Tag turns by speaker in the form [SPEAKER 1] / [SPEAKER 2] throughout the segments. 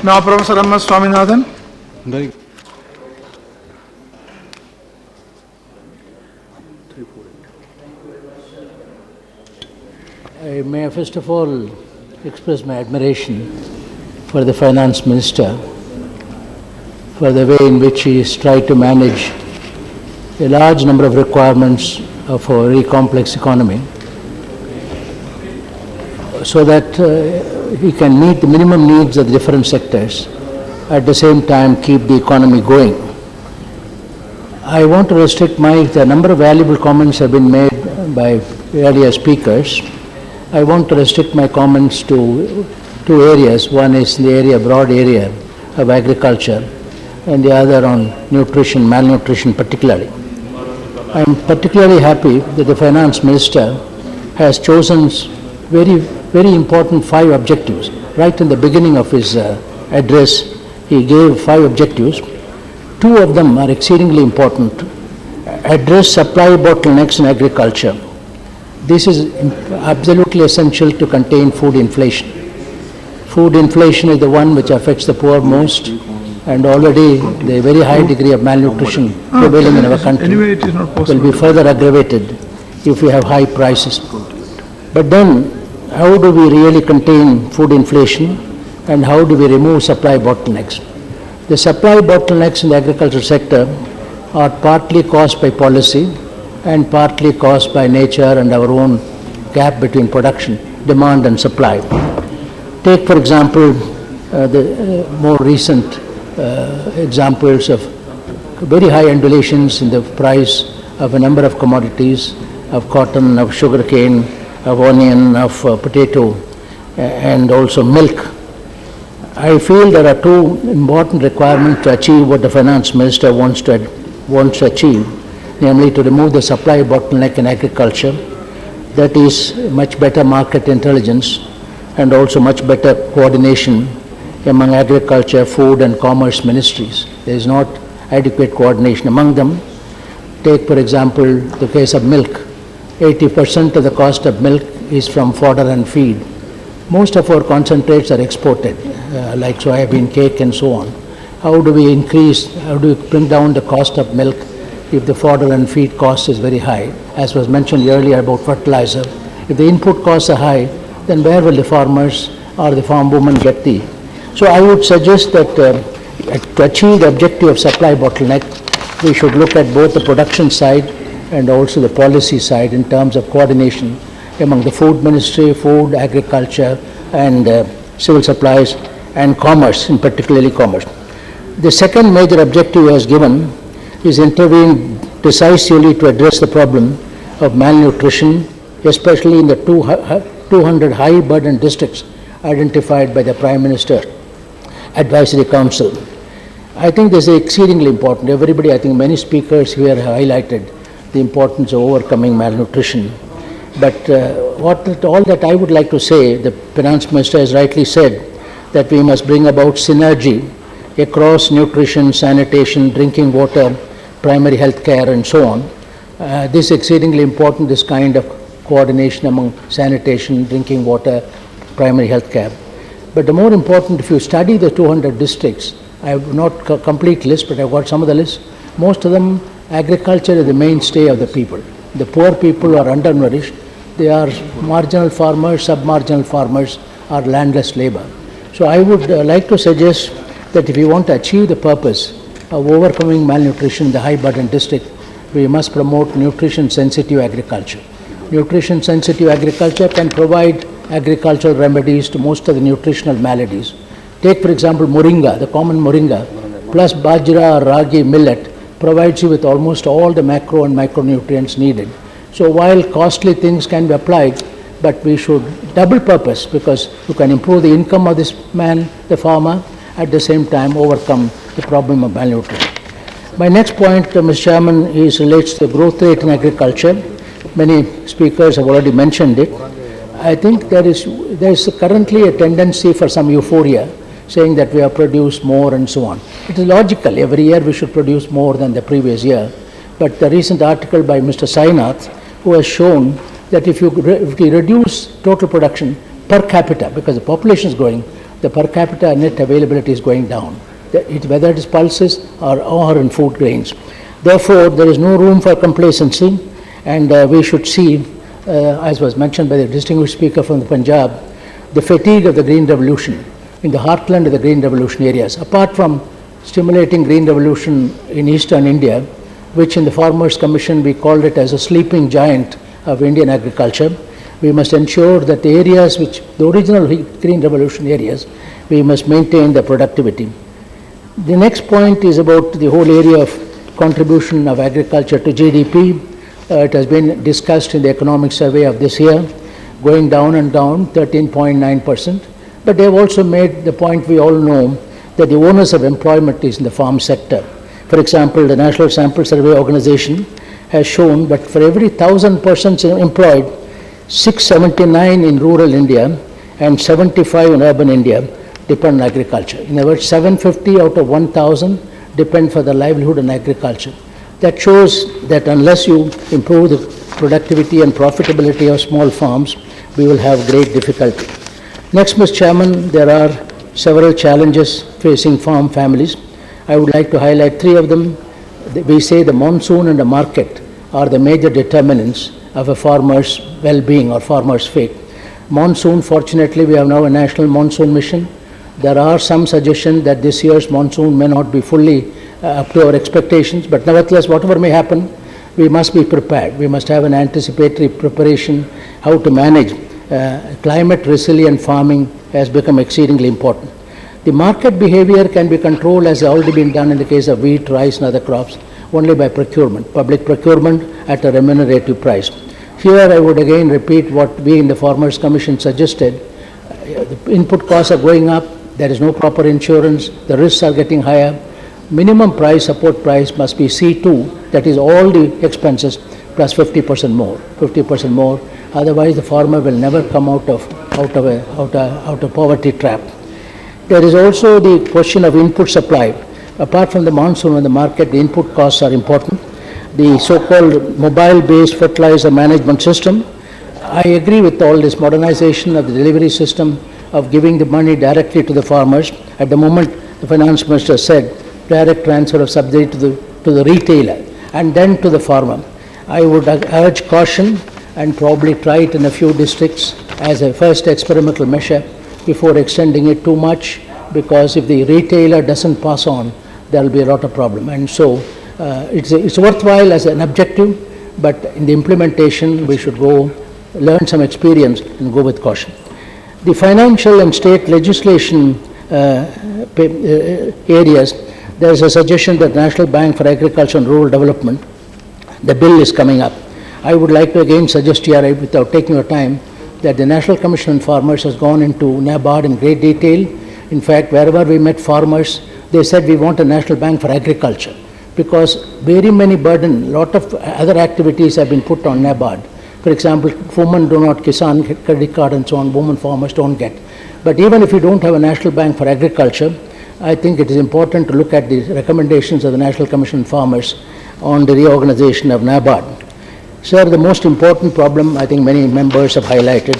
[SPEAKER 1] Now Professor M. S. Swaminathan.
[SPEAKER 2] I may first of all express my admiration for the Finance Minister for the way in which he has tried to manage a large number of requirements of a very complex economy so that he can meet the minimum needs of the different sectors, at the same time keep the economy going. I want to restrict the number of valuable comments have been made by earlier speakers. I want to restrict my comments to two areas. One is the broad area of agriculture, and the other on nutrition, malnutrition particularly. I am particularly happy that the Finance Minister has chosen very important 5 objectives. Right in the beginning of his address, he gave 5 objectives. 2 of them are exceedingly important. Address supply bottlenecks in agriculture. This is absolutely essential to contain food inflation. Food inflation is the one which affects the poor most, and already the very high degree of malnutrition prevailing in our country will be further aggravated if we have high prices. But then, how do we really contain food inflation, and how do we remove supply bottlenecks? The supply bottlenecks in the agriculture sector are partly caused by policy and partly caused by nature and our own gap between production, demand and supply. Take, for example, the more recent examples of very high undulations in the price of a number of commodities, of cotton, of sugarcane, of onion, of potato, and also milk. I feel there are 2 important requirements to achieve what the Finance Minister wants to achieve, namely to remove the supply bottleneck in agriculture. That is much better market intelligence and also much better coordination among agriculture, food and commerce ministries. There is not adequate coordination among them. Take, for example, the case of milk. 80% of the cost of milk is from fodder and feed. Most of our concentrates are exported, like soybean cake and so on. How do we bring down the cost of milk if the fodder and feed cost is very high? As was mentioned earlier about fertilizer, if the input costs are high, then where will the farmers or the farm women get the? So I would suggest that to achieve the objective of supply bottleneck, we should look at both the production side and also the policy side in terms of coordination among the food ministry, food, agriculture, and civil supplies, and commerce, in particularly commerce. The second major objective he has given is intervene decisively to address the problem of malnutrition, especially in the 200 high burden districts identified by the Prime Minister Advisory Council. I think this is exceedingly important. Everybody, I think many speakers here have highlighted the importance of overcoming malnutrition. But all that I would like to say, the Finance Minister has rightly said that we must bring about synergy across nutrition, sanitation, drinking water, primary health care and so on. This is exceedingly important, this kind of coordination among sanitation, drinking water, primary health care. But the more important, if you study the 200 districts, I have not a complete list, but I have got some of the list. Most of them, agriculture is the mainstay of the people. The poor people are undernourished. They are marginal farmers, sub-marginal farmers, or landless labor. So I would like to suggest that if we want to achieve the purpose of overcoming malnutrition in the high burden district, we must promote nutrition-sensitive agriculture. Nutrition-sensitive agriculture can provide agricultural remedies to most of the nutritional maladies. Take, for example, moringa, the common moringa, plus bajra or ragi millet provides you with almost all the macro and micronutrients needed. So while costly things can be applied, but we should double purpose, because you can improve the income of this man, the farmer, at the same time overcome the problem of malnutrition. My next point, Mr. Chairman, relates to the growth rate in agriculture. Many speakers have already mentioned it. I think there is currently a tendency for some euphoria, saying that we have produced more and so on. It is logical. Every year we should produce more than the previous year. But the recent article by Mr. Sainath, who has shown that if we reduce total production per capita, because the population is growing, the per capita net availability is going down, whether it is pulses or in food grains. Therefore, there is no room for complacency, and we should see, as was mentioned by the distinguished speaker from the Punjab, the fatigue of the Green Revolution in the heartland of the Green Revolution areas. Apart from stimulating Green Revolution in eastern India, which in the Farmers Commission we called it as a sleeping giant of Indian agriculture, we must ensure that the areas which, the original Green Revolution areas, we must maintain the productivity. The next point is about the whole area of contribution of agriculture to GDP. It has been discussed in the economic survey of this year, going down and down, 13.9%. But they have also made the point we all know that the onus of employment is in the farm sector. For example, the National Sample Survey Organization has shown that for every 1,000 persons employed, 679 in rural India and 75 in urban India depend on agriculture. In other words, 750 out of 1,000 depend for their livelihood on agriculture. That shows that unless you improve the productivity and profitability of small farms, we will have great difficulty. Next, Mr. Chairman, there are several challenges facing farm families. I would like to highlight three of them. We say the monsoon and the market are the major determinants of a farmer's well-being or farmer's fate. Monsoon, fortunately, we have now a national monsoon mission. There are some suggestions that this year's monsoon may not be fully up to our expectations, but nevertheless, whatever may happen, we must be prepared. We must have an anticipatory preparation. How to manage climate resilient farming has become exceedingly important. The market behavior can be controlled, as has already been done in the case of wheat, rice and other crops, only by procurement, public procurement at a remunerative price. Here I would again repeat what we in the Farmers Commission suggested. The input costs are going up, there is no proper insurance, the risks are getting higher. Minimum price, support price must be C2, that is all the expenses plus 50% more. Otherwise the farmer will never come out of poverty trap. There is also the question of input supply. Apart from the monsoon and the market, the input costs are important. The so-called mobile-based fertilizer management system, I agree with all this modernization of the delivery system of giving the money directly to the farmers. At the moment, the finance minister said direct transfer of subsidy to the retailer and then to the farmer. I would urge caution and probably try it in a few districts as a first experimental measure before extending it too much, because if the retailer doesn't pass on, there will be a lot of problem. And so it's worthwhile as an objective, but in the implementation we should go learn some experience and go with caution. The financial and state legislation areas, there is a suggestion that National Bank for Agriculture and Rural Development, the bill is coming up. I would like to again suggest here, without taking your time, that the National Commission on Farmers has gone into NABARD in great detail. In fact, wherever we met farmers, they said we want a National Bank for Agriculture, because very many burden, lot of other activities have been put on NABARD. For example, women do not Kisan credit card and so on, women farmers don't get. But even if you don't have a National Bank for Agriculture, I think it is important to look at the recommendations of the National Commission on Farmers on the reorganization of NABARD. Sir, the most important problem I think many members have highlighted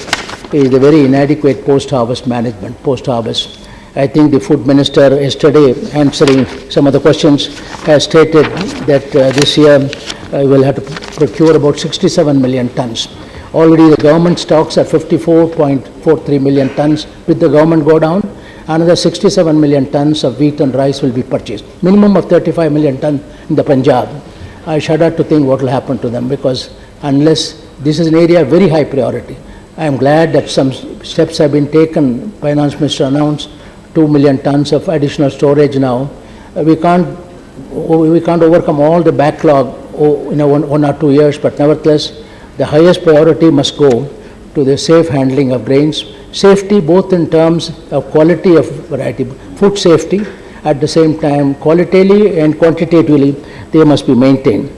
[SPEAKER 2] is the very inadequate post-harvest management, post-harvest. I think the Food Minister yesterday, answering some of the questions, has stated that this year we'll have to procure about 67 million tons. Already the government stocks are 54.43 million tons. With the government go down, another 67 million tons of wheat and rice will be purchased. Minimum of 35 million tons in the Punjab. I shudder to think what will happen to them, because unless this is an area of very high priority. I am glad that some steps have been taken. Finance Minister announced 2 million tons of additional storage now. We can't overcome all the backlog in 1 or 2 years, but nevertheless, the highest priority must go to the safe handling of grains. Safety both in terms of quality of variety, food safety, at the same time qualitatively and quantitatively they must be maintained.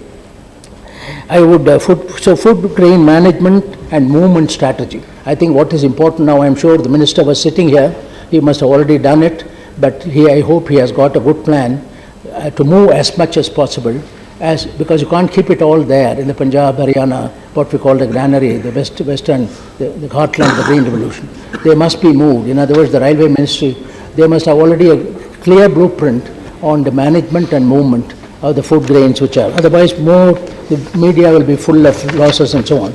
[SPEAKER 2] I would, food grain management and movement strategy. I think what is important now, I am sure the Minister was sitting here, he must have already done it, but I hope he has got a good plan to move as much as possible, because you can't keep it all there in the Punjab, Haryana, what we call the granary, the western, the heartland of the Green Revolution. They must be moved. In other words, the Railway Ministry, they must have already a clear blueprint on the management and movement of the food grains which are. Otherwise, the media will be full of losses and so on.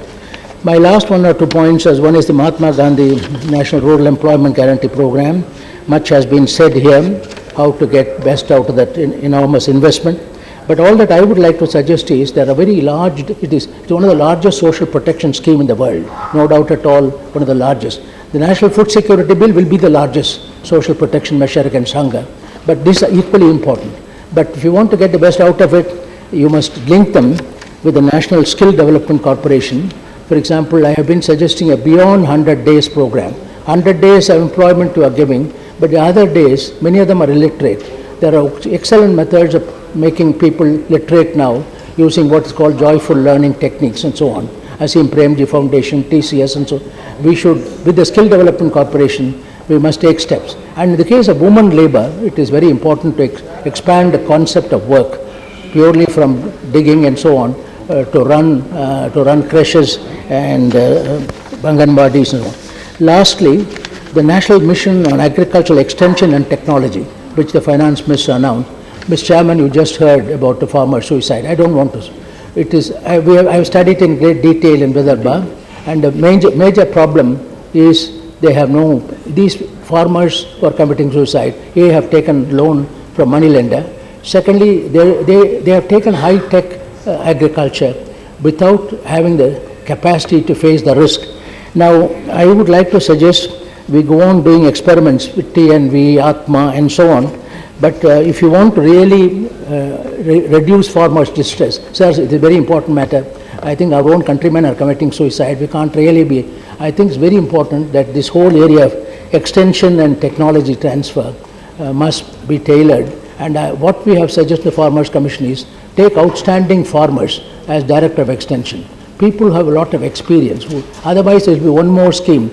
[SPEAKER 2] My last 1 or 2 points is, one is the Mahatma Gandhi National Rural Employment Guarantee Program. Much has been said here, how to get best out of that enormous investment. But all that I would like to suggest is there are very large, it's one of the largest social protection scheme in the world, no doubt at all, one of the largest. The National Food Security Bill will be the largest social protection measure against hunger, but these are equally important. But if you want to get the best out of it, you must link them with the National Skill Development Corporation. For example, I have been suggesting a beyond 100 days program. 100 days of employment you are giving, but the other days, many of them are illiterate. There are excellent methods of making people literate now, using what is called joyful learning techniques and so on. Asim Premji Foundation, TCS and so on. We should, with the Skill Development Corporation, we must take steps. And in the case of women labor, it is very important to expand the concept of work, purely from digging and so on, to run creches and Banganwadis and so on. Lastly, the National Mission on Agricultural Extension and Technology, which the Finance Minister announced. Mr. Chairman, you just heard about the farmer suicide. I don't want to. It is, I have studied in great detail in Vidarbha, and the major problem is they have no, these farmers who are committing suicide, they have taken loan from moneylender. Secondly, they have taken high-tech agriculture without having the capacity to face the risk. Now, I would like to suggest we go on doing experiments with TNV, Atma and so on. But if you want to really reduce farmers' distress, sir, it's a very important matter. I think our own countrymen are committing suicide. We can't really be. I think it's very important that this whole area of extension and technology transfer must be tailored. And what we have suggested to the Farmers Commission is take outstanding farmers as Director of Extension. People who have a lot of experience. Otherwise, there will be one more scheme.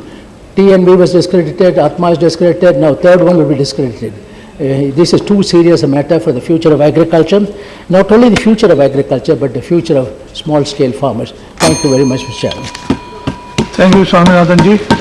[SPEAKER 2] TNV was discredited, Atma is discredited, now third one will be discredited. This is too serious a matter for the future of agriculture. Not only the future of agriculture, but the future of small-scale farmers. Thank you very much, Mr. Chairman.
[SPEAKER 1] Thank you, Swaminathan ji.